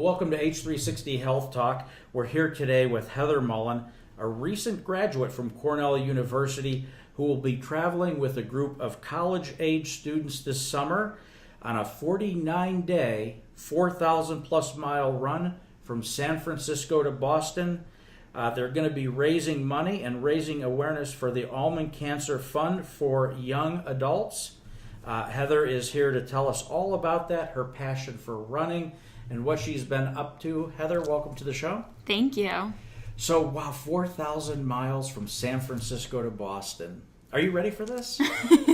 welcome to H360 Health Talk. We're here today with Heather Mullen, a recent graduate from Cornell University who will be traveling with a group of college-age students this summer on a 49-day, 4,000-plus mile run from San Francisco to Boston. They're going to be raising money and raising awareness for the Almond Cancer Fund for young adults. Heather is here to tell us all about that, her passion for running, and what she's been up to. Heather, welcome to the show. Thank you. So, wow, 4,000 miles from San Francisco to Boston. Are you ready for this?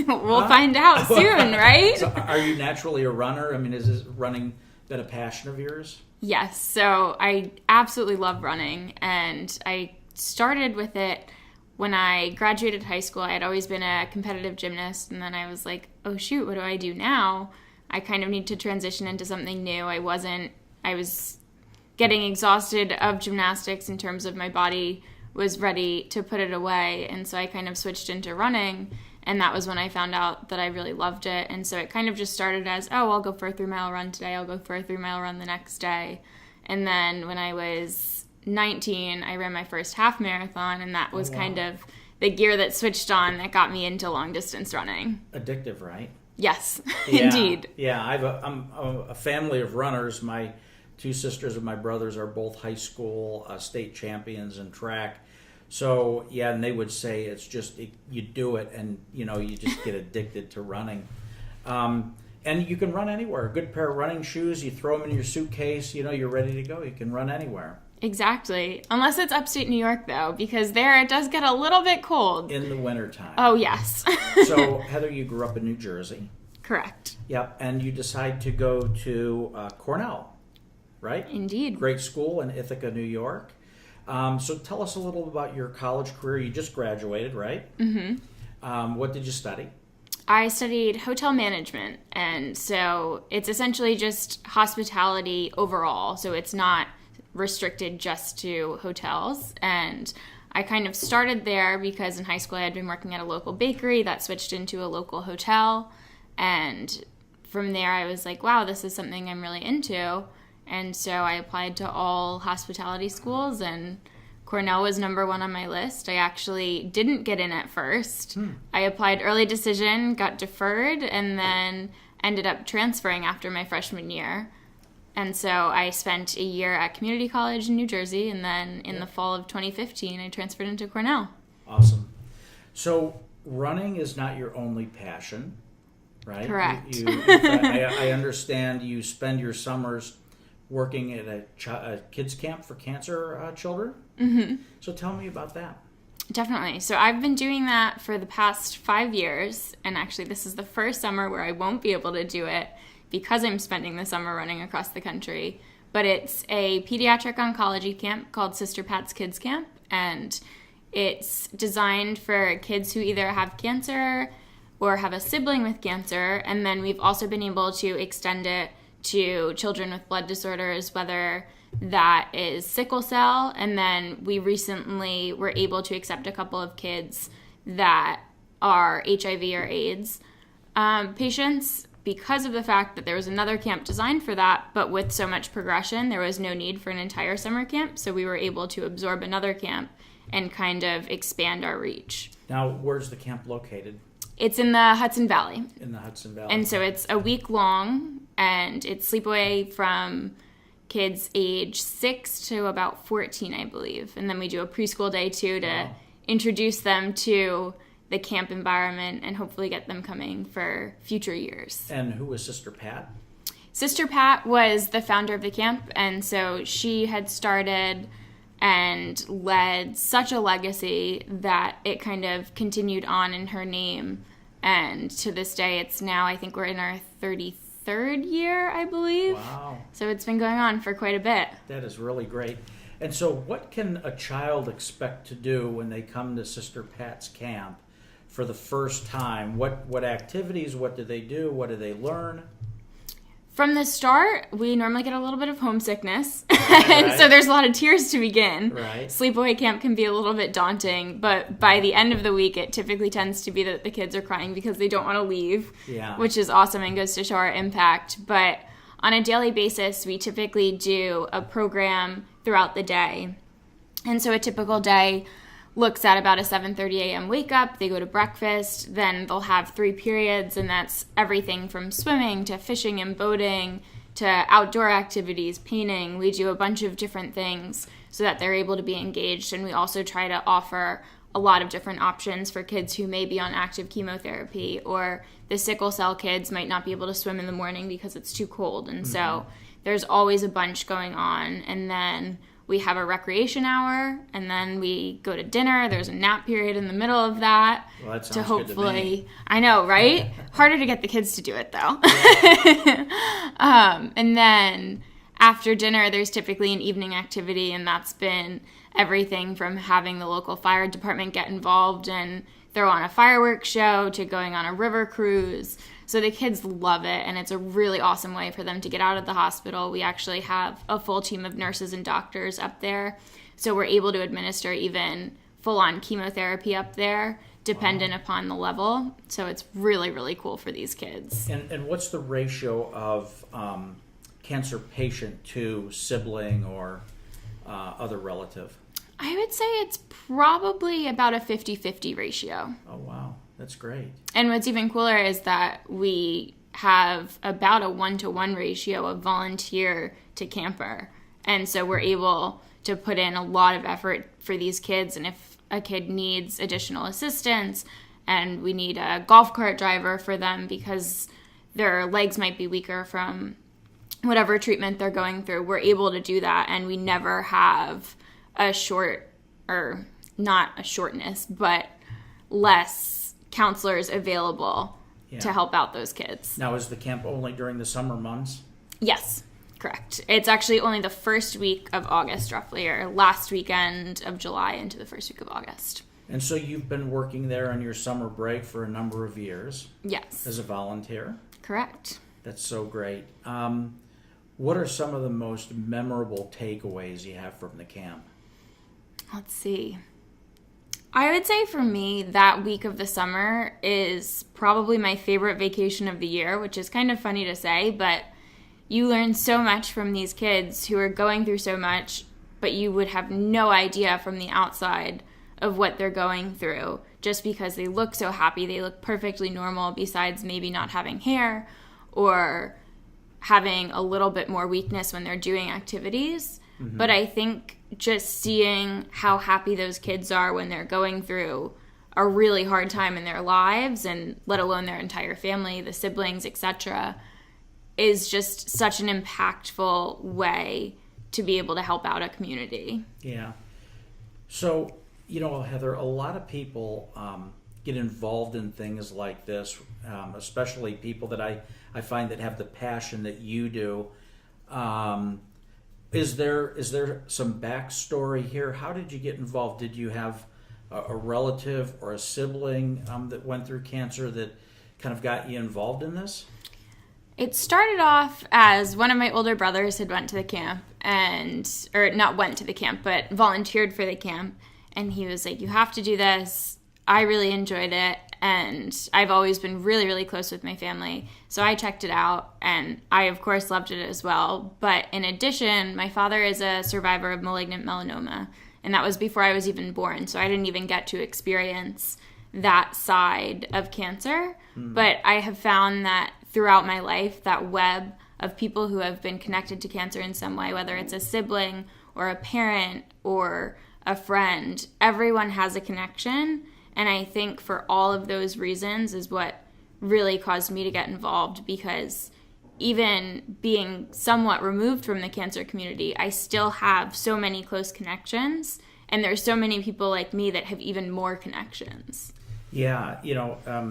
We'll find out soon, right? So are you naturally a runner? I mean, is this running been a passion of yours? Yes. So I absolutely love running, and I started with it when I graduated high school. I had always been a competitive gymnast, and then I was like, oh shoot, what do I do now? I kind of need to transition into something new. I was getting exhausted of gymnastics in terms of my body was ready to put it away. And so I kind of switched into running, and that was when I found out that I really loved it. And so it kind of just started as, oh, I'll go for a 3-mile run today. I'll go for a 3-mile run the next day. And then when I was 19, I ran my first half marathon, and that was kind of the gear that switched on that got me into long distance running. Addictive, right? Yes, Yeah. indeed. Yeah, I'm a family of runners. My two sisters and my brothers are both high school state champions in track. So, yeah, and they would say it's just, you do it and, you just get addicted to running. And you can run anywhere. A good pair of running shoes, you throw them in your suitcase, you're ready to go. You can run anywhere. Exactly. Unless it's upstate New York, though, because there it does get a little bit cold. In the wintertime. Oh, yes. So, Heather, you grew up in New Jersey. Correct. Yep, and you decide to go to Cornell, right? Indeed. Great school in Ithaca, New York. So tell us a little about your college career. You just graduated, right? Mm-hmm. What did you study? I studied hotel management, and so it's essentially just hospitality overall. So it's not restricted just to hotels. And I kind of started there because in high school I had been working at a local bakery that switched into a local hotel. And from there I was like, wow, this is something I'm really into. And so I applied to all hospitality schools, and Cornell was number one on my list. I actually didn't get in at first. I applied early decision, got deferred, and then ended up transferring after my freshman year. And so I spent a year at community college in New Jersey, and then in the fall of 2015, I transferred into Cornell. Awesome. So running is not your only passion, right? Correct. I understand you spend your summers working at a kids camp for cancer children. Mm-hmm. So tell me about that. Definitely. So I've been doing that for the past 5 years, and actually this is the first summer where I won't be able to do it because I'm spending the summer running across the country. But it's a pediatric oncology camp called Sister Pat's Kids Camp, and it's designed for kids who either have cancer or have a sibling with cancer, and then we've also been able to extend it to children with blood disorders, whether that is sickle cell, and then we recently were able to accept a couple of kids that are HIV or AIDS patients because of the fact that there was another camp designed for that, but with so much progression, there was no need for an entire summer camp, so we were able to absorb another camp and kind of expand our reach. Now, where's the camp located? It's in the Hudson Valley. In the Hudson Valley. And so it's a week long, and it's sleepaway from kids age 6 to about 14, I believe. And then we do a preschool day, too, to introduce them to the camp environment and hopefully get them coming for future years. And who was Sister Pat? Sister Pat was the founder of the camp, and so she had started and led such a legacy that it kind of continued on in her name. And to this day, it's now, I think we're in our 33rd year, I believe. Wow. So it's been going on for quite a bit. That is really great. And so what can a child expect to do when they come to Sister Pat's camp for the first time? What activities, what do they do, what do they learn? From the start, we normally get a little bit of homesickness, and so there's a lot of tears to begin. Right. Sleepaway camp can be a little bit daunting, but by the end of the week, it typically tends to be that the kids are crying because they don't want to leave, which is awesome and goes to show our impact. But on a daily basis, we typically do a program throughout the day. And so a typical day looks at about a 7:30 a.m. wake up. They go to breakfast. Then they'll have 3 periods, and that's everything from swimming to fishing and boating to outdoor activities, painting. We do a bunch of different things so that they're able to be engaged. And we also try to offer a lot of different options for kids who may be on active chemotherapy, or the sickle cell kids might not be able to swim in the morning because it's too cold. And so there's always a bunch going on. And then we have a recreation hour, and then we go to dinner. There's a nap period in the middle of that. Well, that sounds to hopefully, good to me. I know, right? Harder to get the kids to do it, though. And then after dinner, there's typically an evening activity, and that's been everything from having the local fire department get involved and throw on a fireworks show to going on a river cruise. So the kids love it, and it's a really awesome way for them to get out of the hospital. We actually have a full team of nurses and doctors up there, so we're able to administer even full-on chemotherapy up there, dependent upon the level. So it's really, really cool for these kids. And what's the ratio of cancer patient to sibling or other relative? I would say it's probably about a 50-50 ratio. Oh, wow. That's great. And what's even cooler is that we have about a 1-to-1 ratio of volunteer to camper. And so we're able to put in a lot of effort for these kids. And if a kid needs additional assistance and we need a golf cart driver for them because their legs might be weaker from whatever treatment they're going through, we're able to do that. And we never have a short, or not a shortness, but less counselors available to help out those kids. Now, is the camp only during the summer months? Yes, correct. It's actually only the first week of August, roughly, or last weekend of July into the first week of August. And so you've been working there on your summer break for a number of years. Yes. As a volunteer? Correct. That's so great. What are some of the most memorable takeaways you have from the camp? Let's see. I would say for me, that week of the summer is probably my favorite vacation of the year, which is kind of funny to say, but you learn so much from these kids who are going through so much, but you would have no idea from the outside of what they're going through just because they look so happy. They look perfectly normal, besides maybe not having hair or having a little bit more weakness when they're doing activities. Mm-hmm. But I think just seeing how happy those kids are when they're going through a really hard time in their lives, and let alone their entire family, the siblings, etc., is just such an impactful way to be able to help out a community. Yeah. So, Heather, a lot of people get involved in things like this, especially people that I find that have the passion that you do. Is there some backstory here? How did you get involved? Did you have a relative or a sibling that went through cancer that kind of got you involved in this? It started off as one of my older brothers had went to the camp, or not went to the camp, but volunteered for the camp. And he was like, you have to do this. I really enjoyed it. And I've always been really, really close with my family. So I checked it out, and I, of course, loved it as well. But in addition, my father is a survivor of malignant melanoma, and that was before I was even born. So I didn't even get to experience that side of cancer. But I have found that throughout my life, that web of people who have been connected to cancer in some way, whether it's a sibling or a parent or a friend, everyone has a connection. And I think for all of those reasons is what really caused me to get involved, because even being somewhat removed from the cancer community, I still have so many close connections, and there's so many people like me that have even more connections. Yeah, it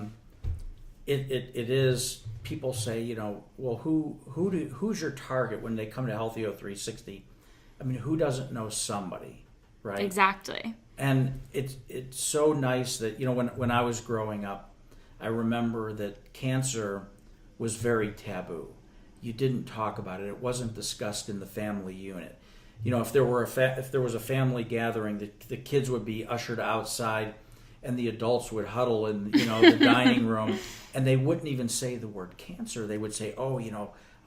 is, people say, well, who's your target when they come to Healthy 360? I mean, who doesn't know somebody, right? Exactly. And it's so nice that, when I was growing up, I remember that cancer was very taboo. You didn't talk about it. It wasn't discussed in the family unit. If there was a family gathering, the kids would be ushered outside, and the adults would huddle in the dining room, and they wouldn't even say the word cancer. They would say, "Oh,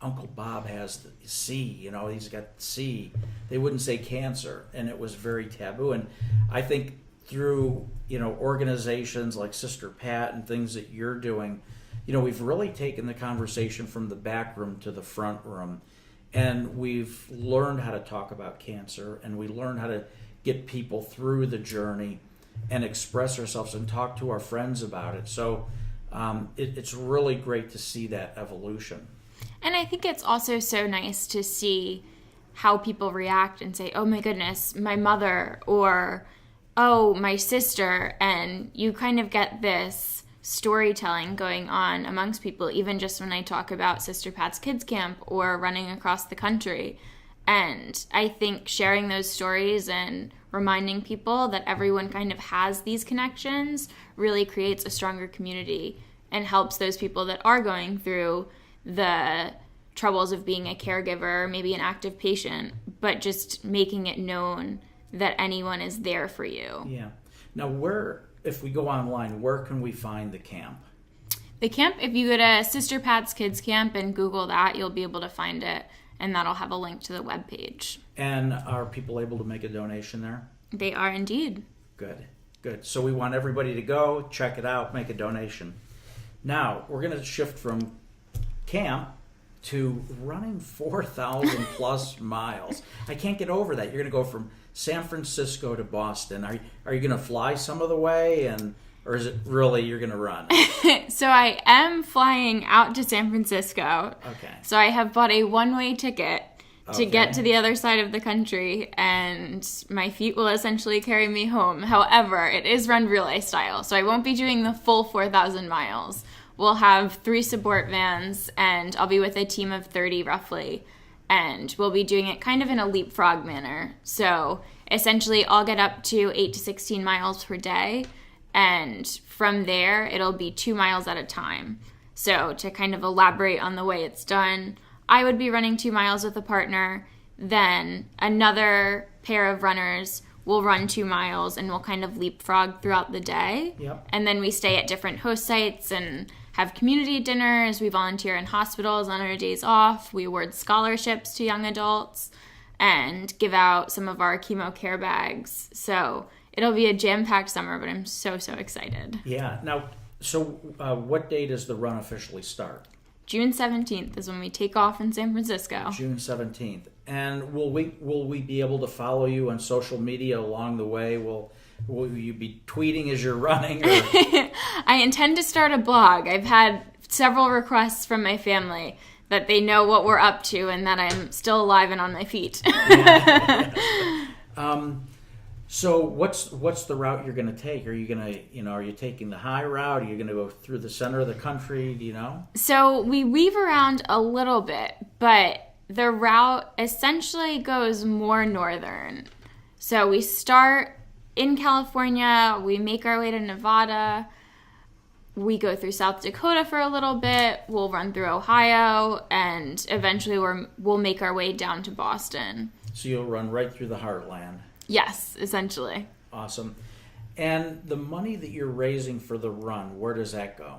Uncle Bob has the C, he's got C. They wouldn't say cancer, and it was very taboo. And I think through, organizations like Sister Pat and things that you're doing, we've really taken the conversation from the back room to the front room. And we've learned how to talk about cancer, and we learned how to get people through the journey and express ourselves and talk to our friends about it. So it's really great to see that evolution. And I think it's also so nice to see how people react and say, oh my goodness, my mother, or oh, my sister. And you kind of get this storytelling going on amongst people, even just when I talk about Sister Pat's Kids Camp or running across the country. And I think sharing those stories and reminding people that everyone kind of has these connections really creates a stronger community and helps those people that are going through the troubles of being a caregiver, maybe an active patient, but just making it known that anyone is there for you. Yeah. Now, if we go online, where can we find the camp? The camp, if you go to Sister Pat's Kids Camp and Google that, you'll be able to find it, and that'll have a link to the webpage. And are people able to make a donation there? They are indeed. Good. So we want everybody to go, check it out, make a donation. Now, we're going to shift from camp to running 4,000 plus miles. I can't get over that. You're going to go from San Francisco to Boston. Are you going to fly some of the way, or is it really you're going to run? So I am flying out to San Francisco. Okay. So I have bought a one-way ticket to get to the other side of the country, and my feet will essentially carry me home. However, it is run relay style, so I won't be doing the full 4,000 miles. We'll have 3 support vans, and I'll be with a team of 30 roughly, and we'll be doing it kind of in a leapfrog manner. So essentially, I'll get up to 8 to 16 miles per day, and from there, it'll be 2 miles at a time. So to kind of elaborate on the way it's done, I would be running 2 miles with a partner, then another pair of runners will run 2 miles, and we'll kind of leapfrog throughout the day. Yep. And then we stay at different host sites and have community dinners. We volunteer in hospitals on our days off. We award scholarships to young adults and give out some of our chemo care bags. So it'll be a jam-packed summer, but I'm so excited. Yeah. Now, so what day does the run officially start? June 17th is when we take off in San Francisco. June 17th. And will we be able to follow you on social media along the way? Will you be tweeting as you're running? Or? I intend to start a blog. I've had several requests from my family that they know what we're up to and that I'm still alive and on my feet. So what's the route you're going to take? Are you going to, are you taking the high route? Are you going to go through the center of the country? Do you know? So we weave around a little bit, but the route essentially goes more northern. So we start in California, we make our way to Nevada, we go through South Dakota for a little bit, we'll run through Ohio, and eventually we'll make our way down to Boston. So you'll run right through the heartland. Yes, essentially. Awesome. And the money that you're raising for the run, where does that go?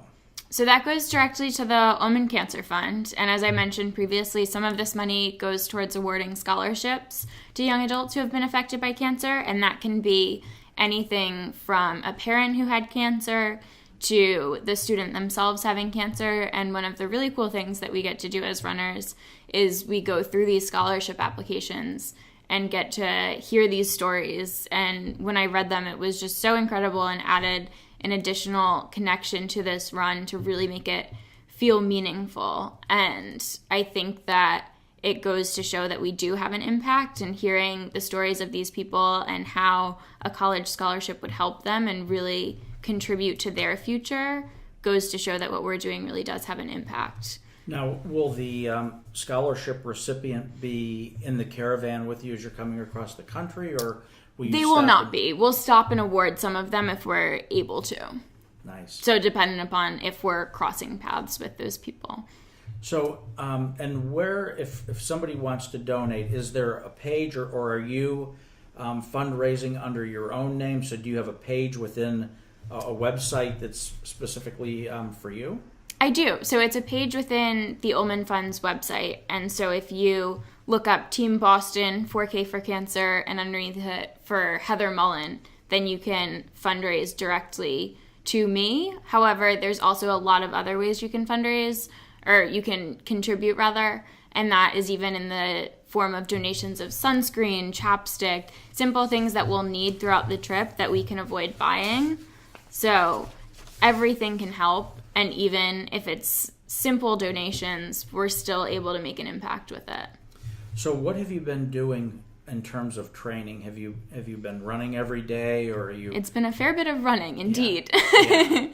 So that goes directly to the Mullen Cancer Fund. And as I mentioned previously, some of this money goes towards awarding scholarships to young adults who have been affected by cancer. And that can be anything from a parent who had cancer to the student themselves having cancer. And one of the really cool things that we get to do as runners is we go through these scholarship applications and get to hear these stories. And when I read them, it was just so incredible and added an additional connection to this run to really make it feel meaningful. And I think that it goes to show that we do have an impact, and hearing the stories of these people and how a college scholarship would help them and really contribute to their future goes to show that what we're doing really does have an impact. Now, will the scholarship recipient be in the caravan with you as you're coming across the country, or will you They will not be. We'll stop and award some of them if we're able to. Nice. So dependent upon if we're crossing paths with those people. So, and where, if somebody wants to donate, is there a page, or are you fundraising under your own name? So do you have a page within a website that's specifically for you? I do. So it's a page within the Ulman Fund's website. And so if you look up Team Boston 4K for Cancer and underneath it for Heather Mullen, then you can fundraise directly to me. However, there's also a lot of other ways you can fundraise, or you can contribute rather, and that is even in the form of donations of sunscreen, chapstick, simple things that we'll need throughout the trip that we can avoid buying. So everything can help, and even if it's simple donations, we're still able to make an impact with it. So what have you been doing in terms of training? Have you been running every day, or are you? It's been a fair bit of running, indeed. Yeah.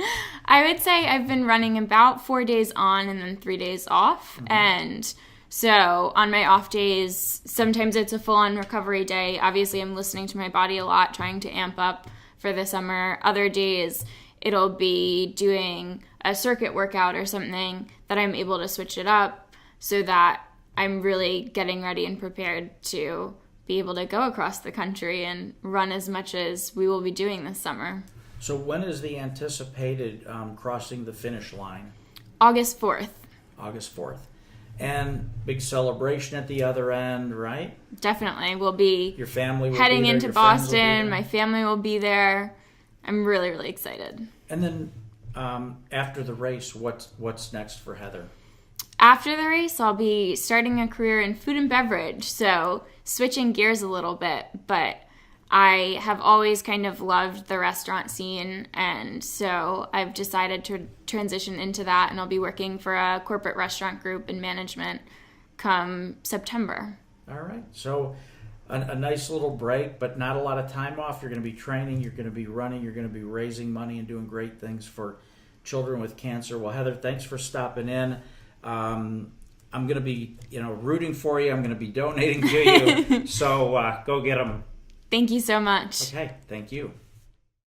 I would say I've been running about 4 days on and then 3 days off. Mm-hmm. And so on my off days, sometimes it's a full-on recovery day. Obviously, I'm listening to my body a lot, trying to amp up for the summer. Other days, it'll be doing a circuit workout or something that I'm able to switch it up so that I'm really getting ready and prepared to be able to go across the country and run as much as we will be doing this summer. So when is the anticipated crossing the finish line? August 4th. August 4th. And big celebration at the other end, right? Definitely. We'll be your family will heading be there, into your friends will be Boston. there. My family will be there. I'm really, really excited. And then after the race, what's next for Heather? After the race, I'll be starting a career in food and beverage, so switching gears a little bit, but I have always kind of loved the restaurant scene, and so I've decided to transition into that, and I'll be working for a corporate restaurant group in management come September. All right, so a nice little break, but not a lot of time off. You're going to be training, you're going to be running, you're going to be raising money and doing great things for children with cancer. Well, Heather, thanks for stopping in. I'm going to be, rooting for you. I'm going to be donating to you. So go get them. Thank you so much. Okay, thank you.